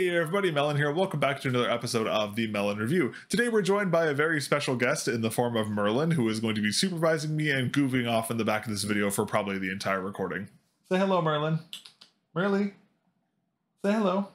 Hey everybody, mel0n here. Welcome back to another episode of the mel0n Review. Today we're joined by a very special guest in the form of mel0n, who is going to be supervising me and goofing off in the back of this video for probably the entire recording. Say hello, mel0n. Merly, say hello.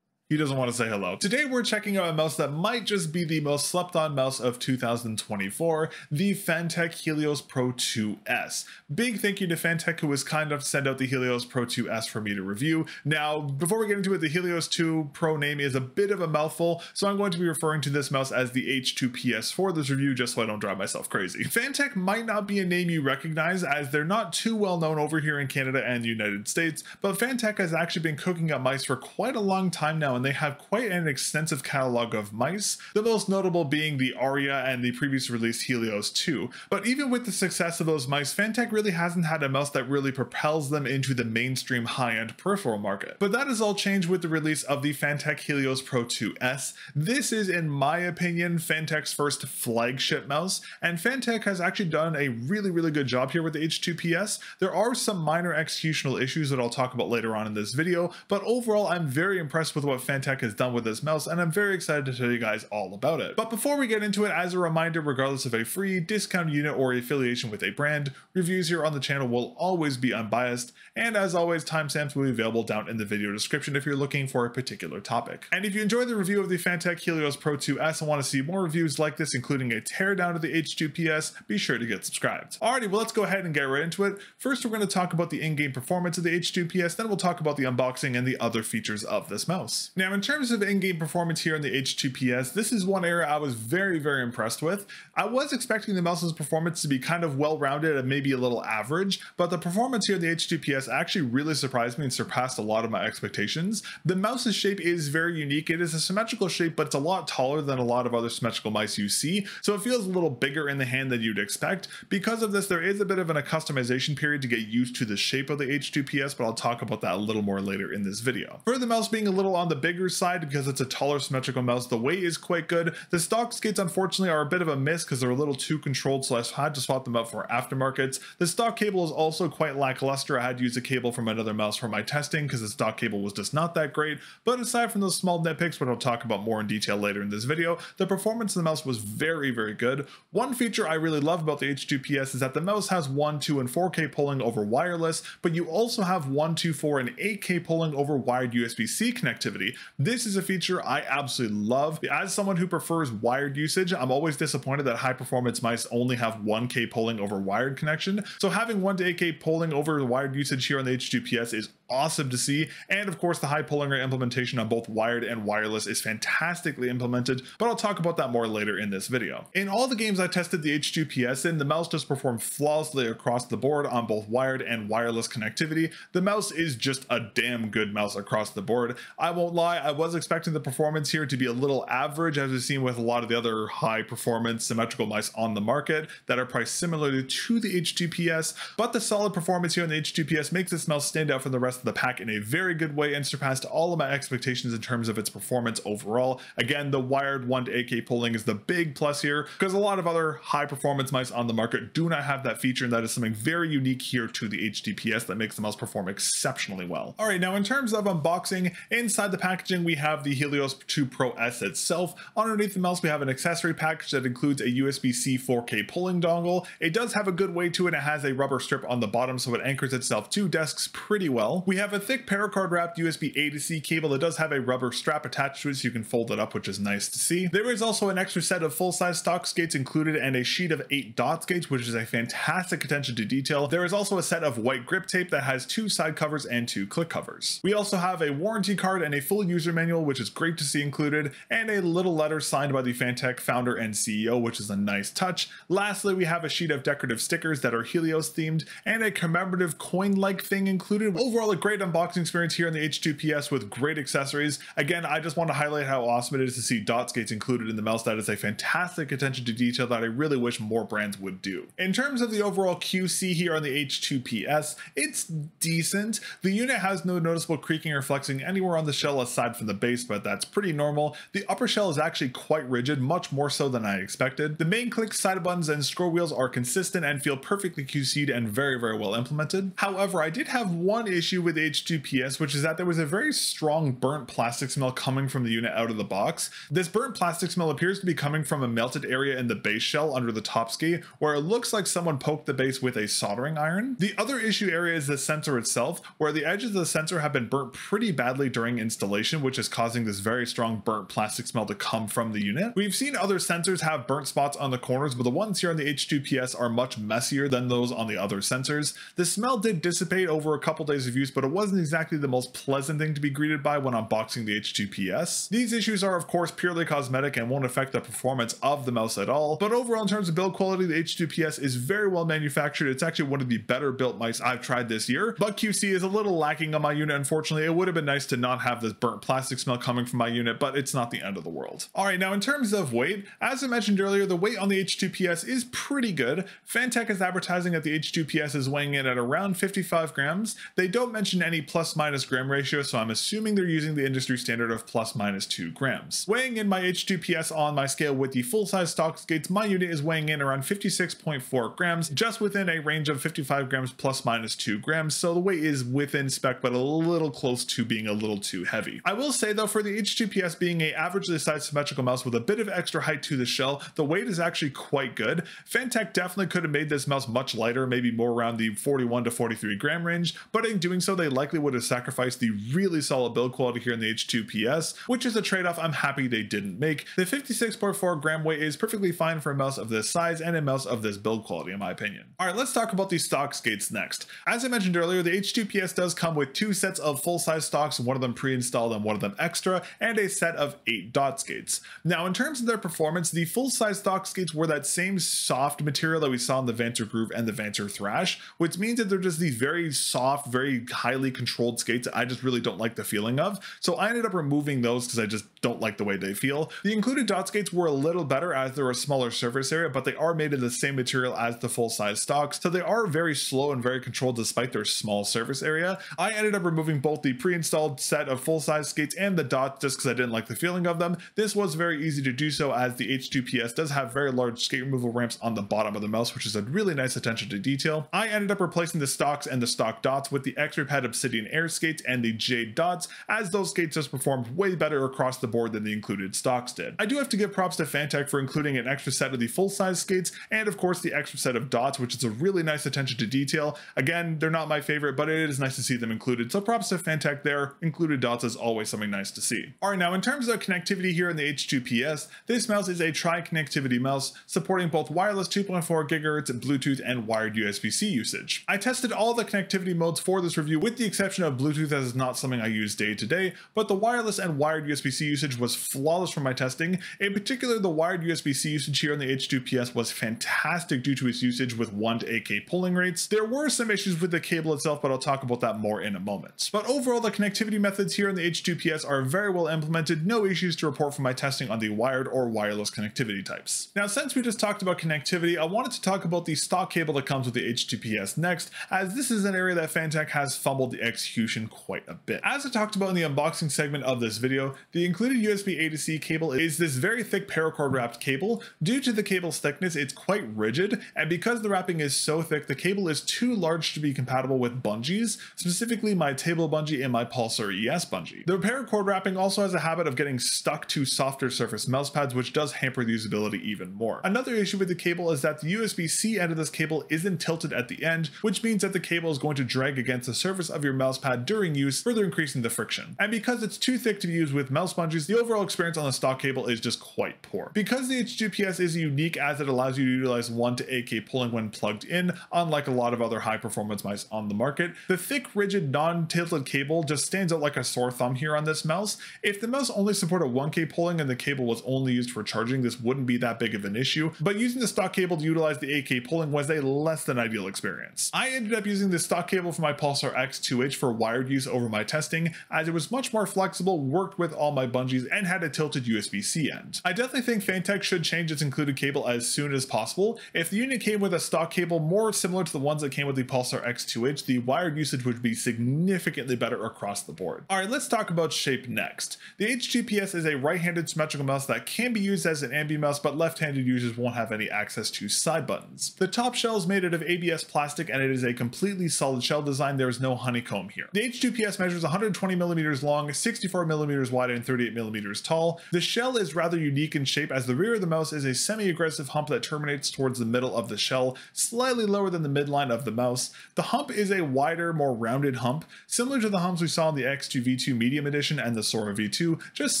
He doesn't want to say hello. Today we're checking out a mouse that might just be the most slept on mouse of 2024, the FANTECH Helios Pro 2S. Big thank you to FANTECH, who was kind enough to send out the Helios Pro 2S for me to review. Now, before we get into it, the Helios 2 Pro name is a bit of a mouthful, so I'm going to be referring to this mouse as the H2PS for this review, just so I don't drive myself crazy. FANTECH might not be a name you recognize, as they're not too well known over here in Canada and the United States, but FANTECH has actually been cooking up mice for quite a long time now, and they have quite an extensive catalog of mice, the most notable being the Aria and the previous release Helios 2. But even with the success of those mice, FANTECH really hasn't had a mouse that really propels them into the mainstream high-end peripheral market. But that has all changed with the release of the FANTECH Helios Pro 2S. This is, in my opinion, FANTECH's first flagship mouse, and FANTECH has actually done a really good job here with the H2PS. There are some minor executional issues that I'll talk about later on in this video, but overall I'm very impressed with what FANTECH has done with this mouse, and I'm very excited to tell you guys all about it. But before we get into it, as a reminder, regardless of a free, discount unit, or affiliation with a brand, reviews here on the channel will always be unbiased, and as always, timestamps will be available down in the video description if you're looking for a particular topic. And if you enjoyed the review of the FANTECH Helios Pro 2S and want to see more reviews like this, including a teardown of the H2PS, be sure to get subscribed. Alrighty, well, let's go ahead and get right into it. First, we're going to talk about the in-game performance of the H2PS, then we'll talk about the unboxing and the other features of this mouse. Now, in terms of in-game performance here on the H2PS, this is one area I was very impressed with. I was expecting the mouse's performance to be kind of well-rounded and maybe a little average, but the performance here on the H2PS actually really surprised me and surpassed a lot of my expectations. The mouse's shape is very unique. It is a symmetrical shape, but it's a lot taller than a lot of other symmetrical mice you see, so it feels a little bigger in the hand than you'd expect. Because of this, there is a bit of a customization period to get used to the shape of the H2PS, but I'll talk about that a little more later in this video. For the mouse being a little on the bigger side, because it's a taller symmetrical mouse, the weight is quite good. The stock skates unfortunately are a bit of a miss because they're a little too controlled, so I had to swap them out for aftermarkets. The stock cable is also quite lackluster. I had to use a cable from another mouse for my testing because the stock cable was just not that great. But aside from those small nitpicks, which I'll talk about more in detail later in this video, the performance of the mouse was very good. One feature I really love about the H2PS is that the mouse has 1, 2, and 4K polling over wireless, but you also have 1, 2, 4, and 8K polling over wired USB-C connectivity. This is a feature I absolutely love. As someone who prefers wired usage, I'm always disappointed that high performance mice only have 1K polling over wired connection. So having 1 to 8K polling over the wired usage here on the H2PS is awesome to see. And of course, the high polling rate implementation on both wired and wireless is fantastically implemented, but I'll talk about that more later in this video. In all the games I tested the H2PS in, the mouse just performed flawlessly across the board on both wired and wireless connectivity. The mouse is just a damn good mouse across the board. I won't lie, I was expecting the performance here to be a little average, as we've seen with a lot of the other high performance symmetrical mice on the market that are priced similarly to the H2PS, but the solid performance here on the H2PS makes this mouse stand out from the rest of the pack in a very good way and surpassed all of my expectations in terms of its performance overall. Again, the wired 1 to 8K polling is the big plus here, because a lot of other high performance mice on the market do not have that feature, and that is something very unique here to the H2PS that makes the mouse perform exceptionally well. Alright, now in terms of unboxing, inside the packaging we have the Helios 2 Pro S itself. Underneath the mouse we have an accessory package that includes a USB-C 4K polling dongle. It does have a good weight to it. It has a rubber strip on the bottom, so it anchors itself to desks pretty well. We have a thick paracord wrapped USB A to C cable that does have a rubber strap attached to it, so you can fold it up, which is nice to see. There is also an extra set of full-size stock skates included and a sheet of 8 dot skates, which is a fantastic attention to detail. There is also a set of white grip tape that has 2 side covers and 2 click covers. We also have a warranty card and a full user manual, which is great to see included, and a little letter signed by the FANTECH founder and CEO, which is a nice touch. Lastly, we have a sheet of decorative stickers that are Helios themed and a commemorative coin-like thing included. Overall, a great unboxing experience here on the H2PS with great accessories. Again, I just want to highlight how awesome it is to see dot skates included in the mouse. That is a fantastic attention to detail that I really wish more brands would do. In terms of the overall QC here on the H2PS, it's decent. The unit has no noticeable creaking or flexing anywhere on the shell aside from the base, but that's pretty normal. The upper shell is actually quite rigid, much more so than I expected. The main click, side buttons, and scroll wheels are consistent and feel perfectly QC'd and very well implemented. However, I did have one issue with H2PS, which is that there was a very strong burnt plastic smell coming from the unit out of the box. This burnt plastic smell appears to be coming from a melted area in the base shell under the top skate, where it looks like someone poked the base with a soldering iron. The other issue area is the sensor itself, where the edges of the sensor have been burnt pretty badly during installation, which is causing this very strong burnt plastic smell to come from the unit. We've seen other sensors have burnt spots on the corners, but the ones here on the H2PS are much messier than those on the other sensors. The smell did dissipate over a couple days of use, but it wasn't exactly the most pleasant thing to be greeted by when unboxing the H2PS. These issues are of course purely cosmetic and won't affect the performance of the mouse at all, but overall in terms of build quality, the H2PS is very well manufactured. It's actually one of the better built mice I've tried this year, but QC is a little lacking on my unit. Unfortunately, it would have been nice to not have this burnt plastic smell coming from my unit, but it's not the end of the world. Alright, now in terms of weight, as I mentioned earlier, the weight on the H2PS is pretty good. FANTECH is advertising that the H2PS is weighing in at around 55 grams. They don't mention any plus minus gram ratio, so I'm assuming they're using the industry standard of plus minus 2 grams. Weighing in my H2PS on my scale with the full-size stock skates, my unit is weighing in around 56.4 grams, just within a range of 55 grams plus minus 2 grams, so the weight is within spec, but a little close to being a little too heavy. I will say though, for the H2PS being a averagely sized symmetrical mouse with a bit of extra height to the shell, the weight is actually quite good. FANTECH definitely could have made this mouse much lighter, maybe more around the 41 to 43 gram range, but in doing so, they likely would have sacrificed the really solid build quality here in the H2PS, which is a trade-off I'm happy they didn't make. The 56.4 gram weight is perfectly fine for a mouse of this size and a mouse of this build quality in my opinion. Alright, let's talk about the stock skates next. As I mentioned earlier, the H2PS does come with 2 sets of full-size stocks, one of them pre-installed and one of them extra, and a set of 8 dot skates. Now in terms of their performance, the full-size stock skates were that same soft material that we saw in the Vanter Groove and the Vanter Thrash, which means that they're just these very soft, very highly controlled skates that I just really don't like the feeling of, so I ended up removing those because I just don't like the way they feel. The included dot skates were a little better as they're a smaller surface area, but they are made of the same material as the full-size stocks, so they are very slow and very controlled despite their small surface area. I ended up removing both the pre-installed set of full-size skates and the dots just because I didn't like the feeling of them. This was very easy to do so as the H2PS does have very large skate removal ramps on the bottom of the mouse, which is a really nice attention to detail. I ended up replacing the stocks and the stock dots with the X-Ray Pad Obsidian Air skates and the Jade dots, as those skates just performed way better across the board than the included stocks did. I do have to give props to FANTECH for including an extra set of the full-size skates and of course the extra set of dots, which is a really nice attention to detail. Again, they're not my favorite, but it is nice to see them included, so props to FANTECH there. Included dots is always something nice to see. Alright, now in terms of connectivity here in the H2PS, this mouse is a tri-connectivity mouse supporting both wireless 2.4 GHz, Bluetooth, and wired USB-C usage. I tested all the connectivity modes for this review with the exception of Bluetooth, as is not something I use day to day, but the wireless and wired USB-C usage was flawless for my testing. In particular, the wired USB-C usage here on the H2PS was fantastic due to its usage with 1 to 8K pulling rates. There were some issues with the cable itself, but I'll talk about that more in a moment. But overall, the connectivity methods here in the H2PS are very well implemented, no issues to report from my testing on the wired or wireless connectivity types. Now, since we just talked about connectivity, I wanted to talk about the stock cable that comes with the H2PS next, as this is an area that FANTECH has fumbled the execution quite a bit. As I talked about in the unboxing segment of this video, the included USB A to C cable is this very thick paracord wrapped cable. Due to the cable's thickness, it's quite rigid, and because the wrapping is so thick, the cable is too large to be compatible with bungees, specifically my table bungee and my Pulsar ES bungee. The paracord wrapping also has a habit of getting stuck to softer surface mouse pads, which does hamper the usability even more. Another issue with the cable is that the USB-C end of this cable isn't tilted at the end, which means that the cable is going to drag against the surface of your mouse pad during use, further increasing the friction. And because it's too thick to be used with mouse bungees, the overall experience on the stock cable is just quite poor. Because the H2PS is unique as it allows you to utilize 1 to 8K pulling when plugged in, unlike a lot of other high performance mice on the market, the thick, rigid, non-tilted cable just stands out like a sore thumb here on this mouse. If the mouse only supported 1K pulling and the cable was only used for charging, this wouldn't be that big of an issue, but using the stock cable to utilize the 8K pulling was a less than ideal experience. I ended up using the stock cable for my Pulsar X2H for wired use over my testing, as it was much more flexible, worked with all my bungees, and had a tilted USB-C end. I definitely think FANTECH should change its included cable as soon as possible. If the unit came with a stock cable more similar to the ones that came with the Pulsar X2H, the wired usage would be significantly better across the board. Alright, let's talk about shape next. The H2PS is a right-handed symmetrical mouse that can be used as an ambi mouse, but left-handed users won't have any access to side buttons. The top shell is made out of ABS plastic and it is a completely solid shell design. There is no no honeycomb here. The H2PS measures 120 millimeters long, 64 millimeters wide, and 38 millimeters tall. The shell is rather unique in shape as the rear of the mouse is a semi-aggressive hump that terminates towards the middle of the shell, slightly lower than the midline of the mouse. The hump is a wider, more rounded hump, similar to the humps we saw in the X2V2 Medium Edition and the Sora V2, just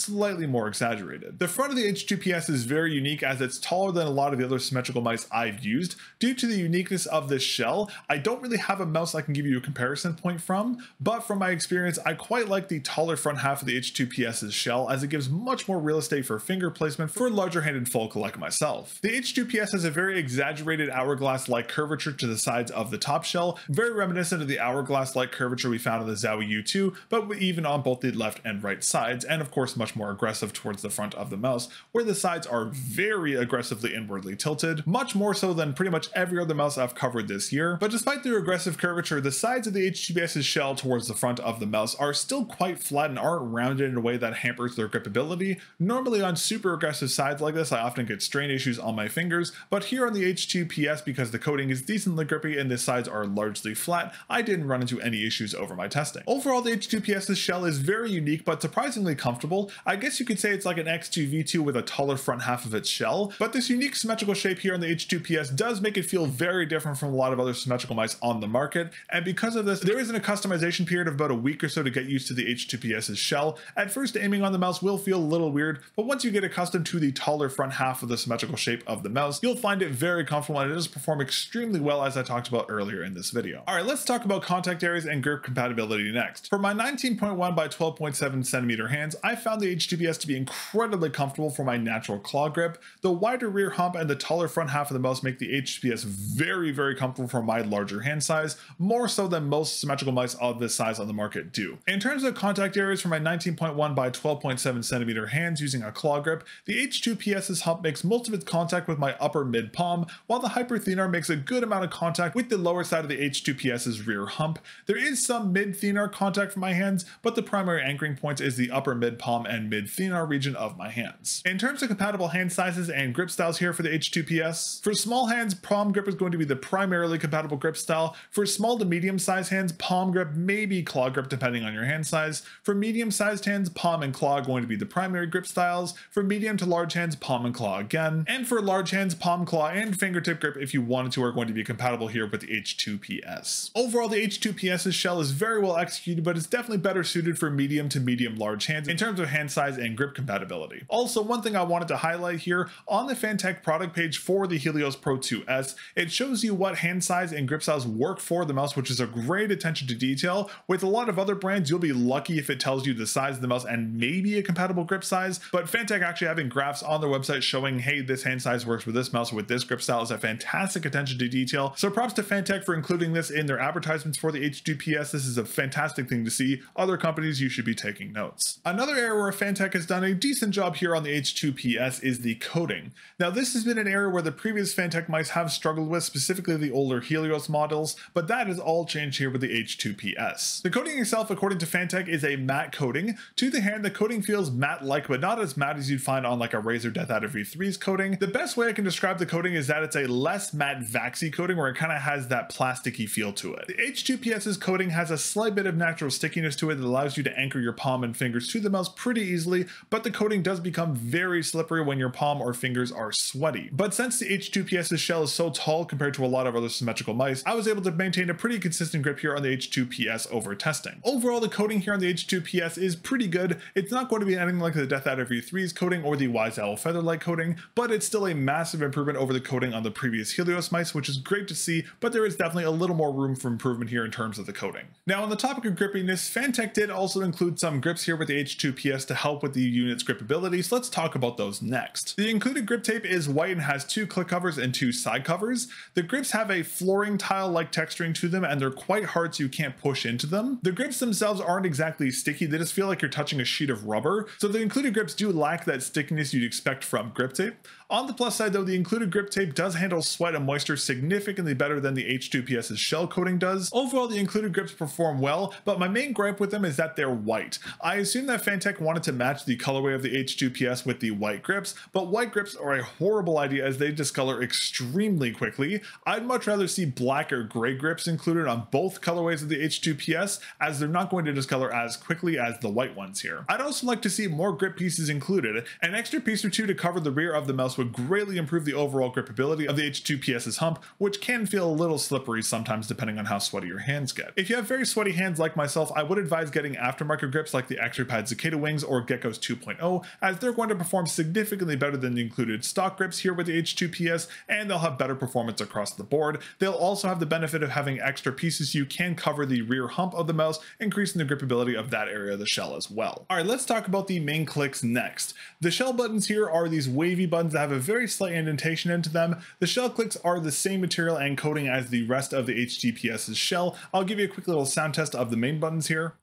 slightly more exaggerated. The front of the H2PS is very unique as it's taller than a lot of the other symmetrical mice I've used. Due to the uniqueness of this shell, I don't really have a mouse I can give you a comparison point from, but from my experience, I quite like the taller front half of the H2PS's shell as it gives much more real estate for finger placement for larger handed folk like myself. The H2PS has a very exaggerated hourglass-like curvature to the sides of the top shell, very reminiscent of the hourglass-like curvature we found in the Zowie U2, but even on both the left and right sides, and of course much more aggressive towards the front of the mouse, where the sides are very aggressively inwardly tilted, much more so than pretty much every other mouse I've covered this year. But despite their aggressive curvature, the sides of the H2PS's shell towards the front of the mouse are still quite flat and aren't rounded in a way that hampers their gripability. Normally on super aggressive sides like this, I often get strain issues on my fingers, but here on the H2PS, because the coating is decently grippy and the sides are largely flat, I didn't run into any issues over my testing. Overall, the H2PS's shell is very unique but surprisingly comfortable. I guess you could say it's like an X2V2 with a taller front half of its shell, but this unique symmetrical shape here on the H2PS does make it feel very different from a lot of other symmetrical mice on the market, and because of this, there isn't a customization period of about a week or so to get used to the H2PS's shell. At first, aiming on the mouse will feel a little weird, but once you get accustomed to the taller front half of the symmetrical shape of the mouse, you'll find it very comfortable and it does perform extremely well, as I talked about earlier in this video. Alright, let's talk about contact areas and grip compatibility next. For my 19.1 by 12.7 centimeter hands, I found the H2PS to be incredibly comfortable for my natural claw grip. The wider rear hump and the taller front half of the mouse make the H2PS very comfortable for my larger hand size, more so than most symmetrical mice of this size on the market do. In terms of contact areas for my 19.1 by 12.7 centimeter hands using a claw grip, the H2PS's hump makes most of its contact with my upper mid palm, while the hyperthenar makes a good amount of contact with the lower side of the H2PS's rear hump. There is some mid-thenar contact from my hands, but the primary anchoring point is the upper mid palm and mid-thenar region of my hands. In terms of compatible hand sizes and grip styles here for the H2PS, for small hands, palm grip is going to be the primarily compatible grip style. For small to medium sized hands, palm grip, maybe claw grip depending on your hand size. For medium sized hands, palm and claw are going to be the primary grip styles. For medium to large hands, palm and claw again. And for large hands, palm, claw, and fingertip grip, if you wanted to, are going to be compatible here with the H2PS. Overall, the H2PS's shell is very well executed, but it's definitely better suited for medium to medium large hands in terms of hand size and grip compatibility. Also, one thing I wanted to highlight here, on the FANTECH product page for the Helios Pro 2S, it shows you what hand size and grip styles work for the mouse, which is a great attention to detail. With a lot of other brands, you'll be lucky if it tells you the size of the mouse and maybe a compatible grip size, but FANTECH actually having graphs on their website showing, hey, this hand size works with this mouse with this grip style is a fantastic attention to detail. So props to FANTECH for including this in their advertisements for the H2PS. This is a fantastic thing to see. Other companies, you should be taking notes. Another area where FANTECH has done a decent job here on the H2PS is the coating. Now, this has been an area where the previous FANTECH mice have struggled with, specifically the older Helios models, but that has all changed here with the H2PS. The coating itself, according to FANTECH, is a matte coating. To the hand, the coating feels matte-like, but not as matte as you'd find on like a Razer Death Adder V3's coating. The best way I can describe the coating is that it's a less matte waxy coating where it kind of has that plasticky feel to it. The H2PS's coating has a slight bit of natural stickiness to it that allows you to anchor your palm and fingers to the mouse pretty easily, but the coating does become very slippery when your palm or fingers are sweaty. But since the H2PS's shell is so tall compared to a lot of other symmetrical mice, I was able to maintain a pretty consistent grip here on the H2PS over testing. Overall, the coating here on the H2PS is pretty good. It's not going to be anything like the Death Adder V3's coating or the Wise Owl Featherlight coating, but it's still a massive improvement over the coating on the previous Helios mice, which is great to see, but there is definitely a little more room for improvement here in terms of the coating. Now, on the topic of grippiness, FANTECH did also include some grips here with the H2PS to help with the unit's gripability, so let's talk about those next. The included grip tape is white and has 2 click covers and 2 side covers. The grips have a flooring tile-like texturing to them, and they're quite hard so you can't push into them. The grips themselves aren't exactly sticky, they just feel like you're touching a sheet of rubber, so the included grips do lack that stickiness you'd expect from grip tape. On the plus side though, the included grip tape does handle sweat and moisture significantly better than the H2PS's shell coating does. Overall, the included grips perform well, but my main gripe with them is that they're white. I assume that FANTECH wanted to match the colorway of the H2PS with the white grips, but white grips are a horrible idea as they discolor extremely quickly. I'd much rather see black or gray grips included on both colorways colorways of the H2PS, as they're not going to discolor as quickly as the white ones here. I'd also like to see more grip pieces included. An extra piece or two to cover the rear of the mouse would greatly improve the overall gripability of the H2PS's hump, which can feel a little slippery sometimes depending on how sweaty your hands get. If you have very sweaty hands like myself, I would advise getting aftermarket grips like the XRPad Cicada Wings or Geckos 2.0, as they're going to perform significantly better than the included stock grips here with the H2PS, and they'll have better performance across the board. They'll also have the benefit of having extra pieces so you can cover the rear hump of the mouse, increasing the gripability of that area of the shell as well. Alright, let's talk about the main clicks next. The shell buttons here are these wavy buttons that have a very slight indentation into them. The shell clicks are the same material and coating as the rest of the H2PS's shell. I'll give you a quick little sound test of the main buttons here.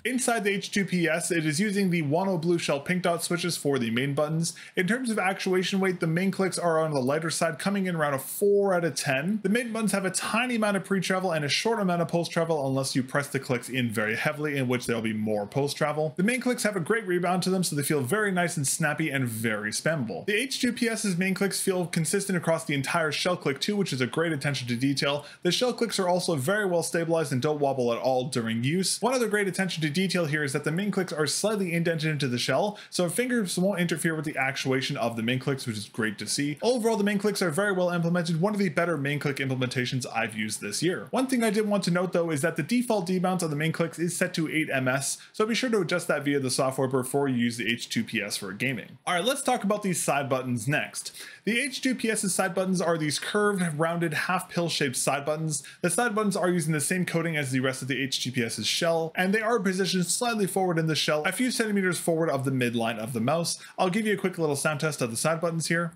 Inside the H2PS, it is using the Wano blue shell pink dot switches for the main buttons. In terms of actuation weight, the main clicks are on the lighter side, coming in around a 4 out of 10. The main buttons have a tiny amount of pre-travel and a short amount of post-travel unless you press the clicks in very heavily, in which there will be more post-travel. The main clicks have a great rebound to them, so they feel very nice and snappy and very spammable. The H2PS's main clicks feel consistent across the entire shell click too, which is a great attention to detail. The shell clicks are also very well stabilized and don't wobble at all during use. One other great attention to detail here is that the main clicks are slightly indented into the shell, so fingers won't interfere with the actuation of the main clicks, which is great to see. Overall, the main clicks are very well implemented, one of the better main click implementations I've used this year. One thing I did want to note though is that the default demount on the main clicks is set to 8 ms, so be sure to adjust that via the software before you use the H2PS for gaming. Alright, let's talk about these side buttons next. The H2PS's side buttons are these curved, rounded, half pill shaped side buttons. The side buttons are using the same coating as the rest of the H2PS's shell, and they are positioned slightly forward in the shell, a few centimeters forward of the midline of the mouse. I'll give you a quick little sound test of the side buttons here.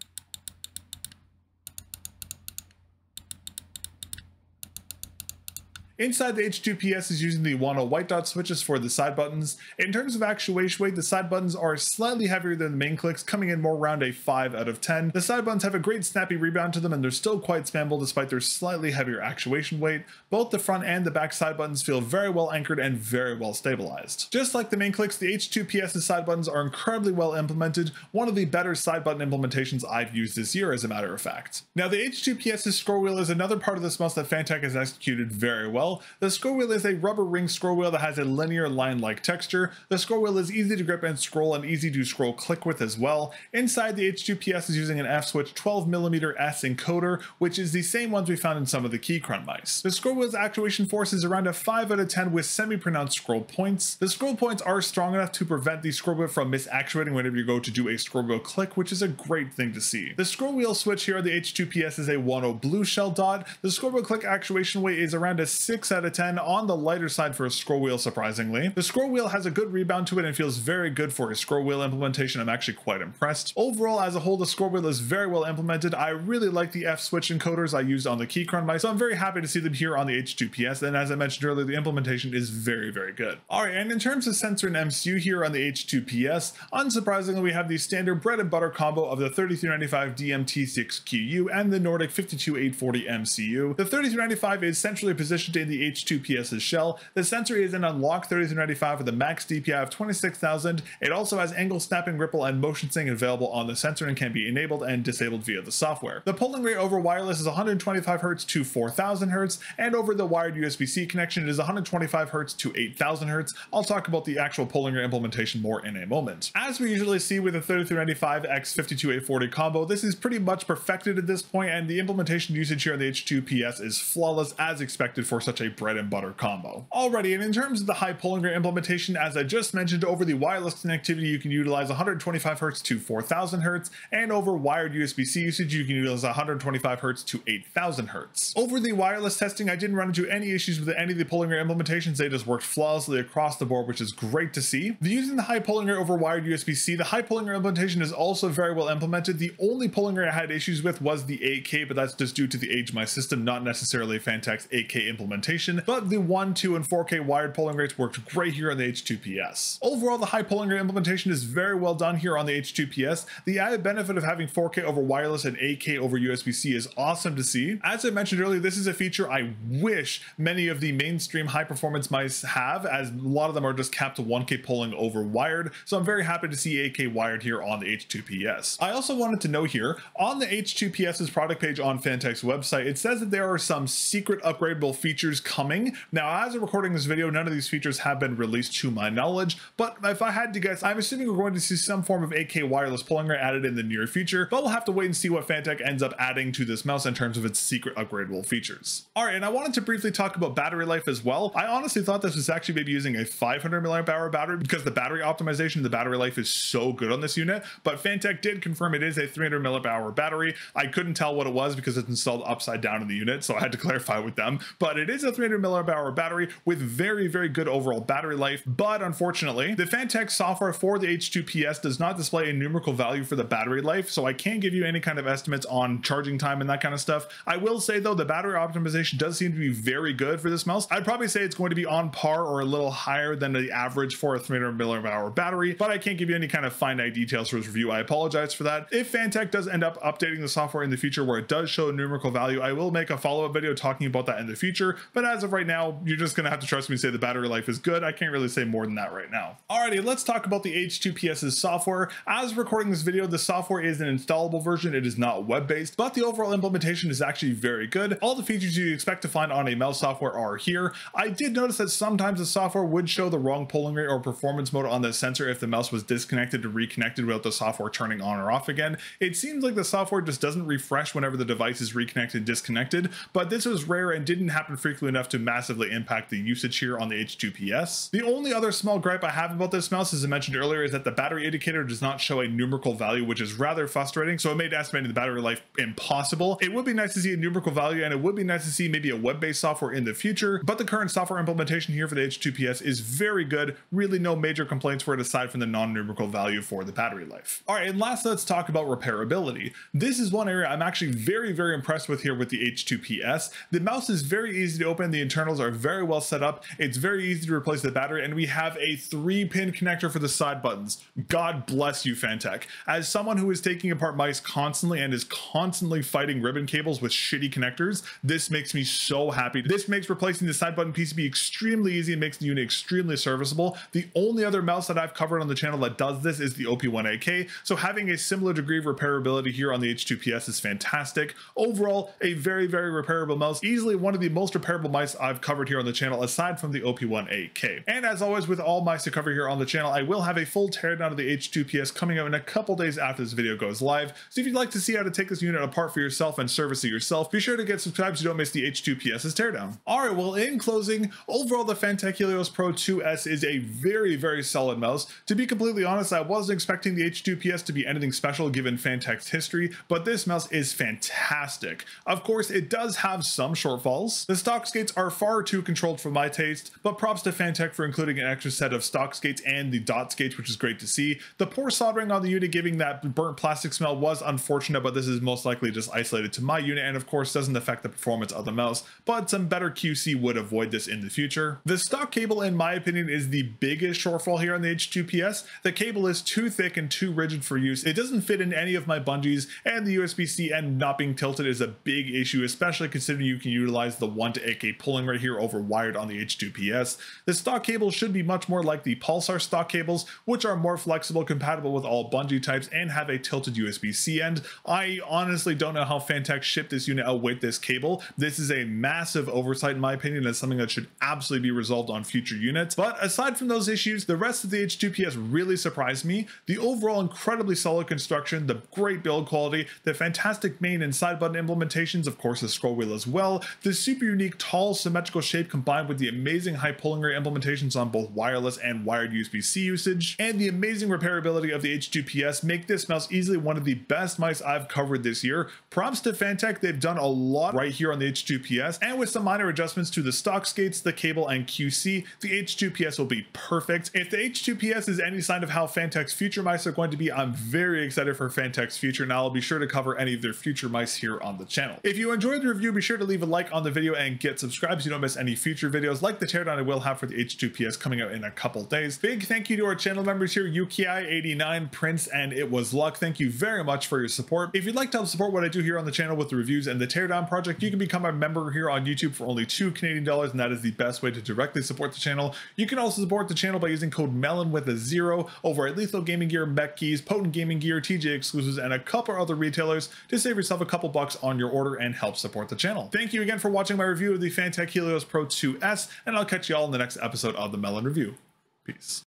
Inside the H2PS is using the Wano white dot switches for the side buttons. In terms of actuation weight, the side buttons are slightly heavier than the main clicks, coming in more around a 5 out of 10. The side buttons have a great snappy rebound to them, and they're still quite spammable despite their slightly heavier actuation weight. Both the front and the back side buttons feel very well anchored and very well stabilized. Just like the main clicks, the H2PS's side buttons are incredibly well implemented, one of the better side button implementations I've used this year as a matter of fact. Now the H2PS's scroll wheel is another part of this mouse that FANTECH has executed very well. The scroll wheel is a rubber ring scroll wheel that has a linear line-like texture. The scroll wheel is easy to grip and scroll, and easy to scroll click with as well. Inside, the H2PS is using an F-switch 12mm S encoder, which is the same ones we found in some of the Keychron mice. The scroll wheel's actuation force is around a 5 out of 10 with semi-pronounced scroll points. The scroll points are strong enough to prevent the scroll wheel from misactuating whenever you go to do a scroll wheel click, which is a great thing to see. The scroll wheel switch here on the H2PS is a Wano blue shell dot. The scroll wheel click actuation weight is around a 6 out of 10, on the lighter side for a scroll wheel surprisingly. The scroll wheel has a good rebound to it and feels very good for a scroll wheel implementation. I'm actually quite impressed. Overall, as a whole, the scroll wheel is very well implemented. I really like the F-switch encoders I used on the Keychron mice, so I'm very happy to see them here on the H2PS, and as I mentioned earlier, the implementation is very, very good. Alright, and in terms of sensor and MCU here on the H2PS, unsurprisingly, we have the standard bread and butter combo of the 3395 DMT6QU and the Nordic 52840 MCU. The 3395 is centrally positioned in the H2PS's shell. The sensor is an unlocked 3395 with a max DPI of 26,000. It also has angle snapping, ripple, and motion sync available on the sensor and can be enabled and disabled via the software. The polling rate over wireless is 125 Hz to 4000 Hz, and over the wired USB-C connection it is 125 Hz to 8000 Hz. I'll talk about the actual polling rate implementation more in a moment. As we usually see with the 3395 x 52840 combo, this is pretty much perfected at this point, and the implementation usage here on the H2PS is flawless as expected for such a bread and butter combo. Alrighty, and in terms of the high polling rate implementation, as I just mentioned, over the wireless connectivity you can utilize 125 Hz to 4000 Hz, and over wired USB-C usage you can utilize 125 Hz to 8000 Hz. Over the wireless testing, I didn't run into any issues with any of the polling rate implementations. They just worked flawlessly across the board, which is great to see. Using the high polling rate over wired USB-C, the high polling rate implementation is also very well implemented. The only polling rate I had issues with was the 8K, but that's just due to the age of my system, not necessarily FANTECH's 8K implementation. implementation, but the 1, 2, and 4K wired polling rates worked great here on the H2PS. Overall, the high polling rate implementation is very well done here on the H2PS. The added benefit of having 4K over wireless and 8K over USB-C is awesome to see. As I mentioned earlier, this is a feature I wish many of the mainstream high performance mice have, as a lot of them are just capped to 1K polling over wired, so I'm very happy to see 8K wired here on the H2PS. I also wanted to note here, on the H2PS's product page on FANTECH's website, it says that there are some secret upgradable features coming. Now, as I'm recording this video, none of these features have been released to my knowledge, but if I had to guess, I'm assuming we're going to see some form of 8K wireless polling rate added in the near future, but we'll have to wait and see what FANTECH ends up adding to this mouse in terms of its secret upgradable features. Alright, and I wanted to briefly talk about battery life as well. I honestly thought this was actually maybe using a 500 mAh battery because the battery optimization, the battery life is so good on this unit, but FANTECH did confirm it is a 300 mAh battery. I couldn't tell what it was because it's installed upside down in the unit, so I had to clarify with them, but it is a 300 mAh battery with very, very good overall battery life. But unfortunately, the FANTECH software for the H2PS does not display a numerical value for the battery life, so I can't give you any kind of estimates on charging time and that kind of stuff. I will say though, the battery optimization does seem to be very good for this mouse. I'd probably say it's going to be on par or a little higher than the average for a 300 mAh battery, but I can't give you any kind of finite details for this review. I apologize for that. If FANTECH does end up updating the software in the future where it does show a numerical value, I will make a follow-up video talking about that in the future, but as of right now, you're just gonna have to trust me and say the battery life is good. I can't really say more than that right now. Alrighty, let's talk about the H2PS's software. As recording this video, the software is an installable version. It is not web-based, but the overall implementation is actually very good. All the features you expect to find on a mouse software are here. I did notice that sometimes the software would show the wrong polling rate or performance mode on the sensor if the mouse was disconnected and reconnected without the software turning on or off again. It seems like the software just doesn't refresh whenever the device is reconnected and disconnected, but this was rare and didn't happen frequently enough to massively impact the usage here on the H2PS. The only other small gripe I have about this mouse, as I mentioned earlier, is that the battery indicator does not show a numerical value, which is rather frustrating, so it made estimating the battery life impossible. It would be nice to see a numerical value, and it would be nice to see maybe a web-based software in the future, but the current software implementation here for the H2PS is very good. Really no major complaints for it aside from the non-numerical value for the battery life. Alright, and last let's talk about repairability. This is one area I'm actually very, very impressed with here with the H2PS. The mouse is very easy to open, the internals are very well set up, it's very easy to replace the battery, and we have a 3-pin connector for the side buttons. God bless you, FANTECH. As someone who is taking apart mice constantly and is constantly fighting ribbon cables with shitty connectors, this makes me so happy. This makes replacing the side button PCB extremely easy and makes the unit extremely serviceable. The only other mouse that I've covered on the channel that does this is the OP1AK, so having a similar degree of repairability here on the H2PS is fantastic. Overall, a very, very repairable mouse, easily one of the most repairable mice I've covered here on the channel aside from the OP1AK. And as always with all mice to cover here on the channel, I will have a full teardown of the H2PS coming out in a couple days after this video goes live, so if you'd like to see how to take this unit apart for yourself and service it yourself, be sure to get subscribed so you don't miss the H2PS's teardown. Alright, well in closing, overall the FANTECH Helios Pro 2S is a very, very solid mouse. To be completely honest, I wasn't expecting the H2PS to be anything special given FANTECH's history, but this mouse is fantastic. Of course, it does have some shortfalls. The stock skates are far too controlled for my taste, but props to FANTECH for including an extra set of stock skates and the dot skates, which is great to see. The poor soldering on the unit giving that burnt plastic smell was unfortunate, but this is most likely just isolated to my unit and of course doesn't affect the performance of the mouse, but some better QC would avoid this in the future. The stock cable, in my opinion, is the biggest shortfall here on the H2PS. The cable is too thick and too rigid for use. It doesn't fit in any of my bungees, and the USB-C end not being tilted is a big issue, especially considering you can utilize the 1 to 8K pulling right here over wired on the H2PS. The stock cable should be much more like the Pulsar stock cables, which are more flexible, compatible with all bungee types, and have a tilted USB-C end. I honestly don't know how FANTECH shipped this unit out with this cable. This is a massive oversight in my opinion, and something that should absolutely be resolved on future units. But aside from those issues, the rest of the H2PS really surprised me. The overall incredibly solid construction, the great build quality, the fantastic main and side button implementations, of course the scroll wheel as well, the super unique tall symmetrical shape combined with the amazing high polling rate implementations on both wireless and wired USB-C usage, and the amazing repairability of the H2PS make this mouse easily one of the best mice I've covered this year. Props to FANTECH, they've done a lot right here on the H2PS, and with some minor adjustments to the stock skates, the cable, and QC, the H2PS will be perfect. If the H2PS is any sign of how FANTECH's future mice are going to be, I'm very excited for FANTECH's future, and I'll be sure to cover any of their future mice here on the channel. If you enjoyed the review, be sure to leave a like on the video and get get subscribed so you don't miss any future videos like the teardown I will have for the H2PS coming out in a couple days. Big thank you to our channel members here, UKI89, Prince, and It Was Luck. Thank you very much for your support. If you'd like to help support what I do here on the channel with the reviews and the teardown project, you can become a member here on YouTube for only $2 Canadian, and that is the best way to directly support the channel. You can also support the channel by using code mel0n with a 0 over at Lethal Gaming Gear, Mech Keys, Potent Gaming Gear, TJ Exclusives, and a couple other retailers to save yourself a couple bucks on your order and help support the channel. Thank you again for watching my review of the FANTECH Helios Pro 2S, and I'll catch you all in the next episode of the mel0n Review. Peace.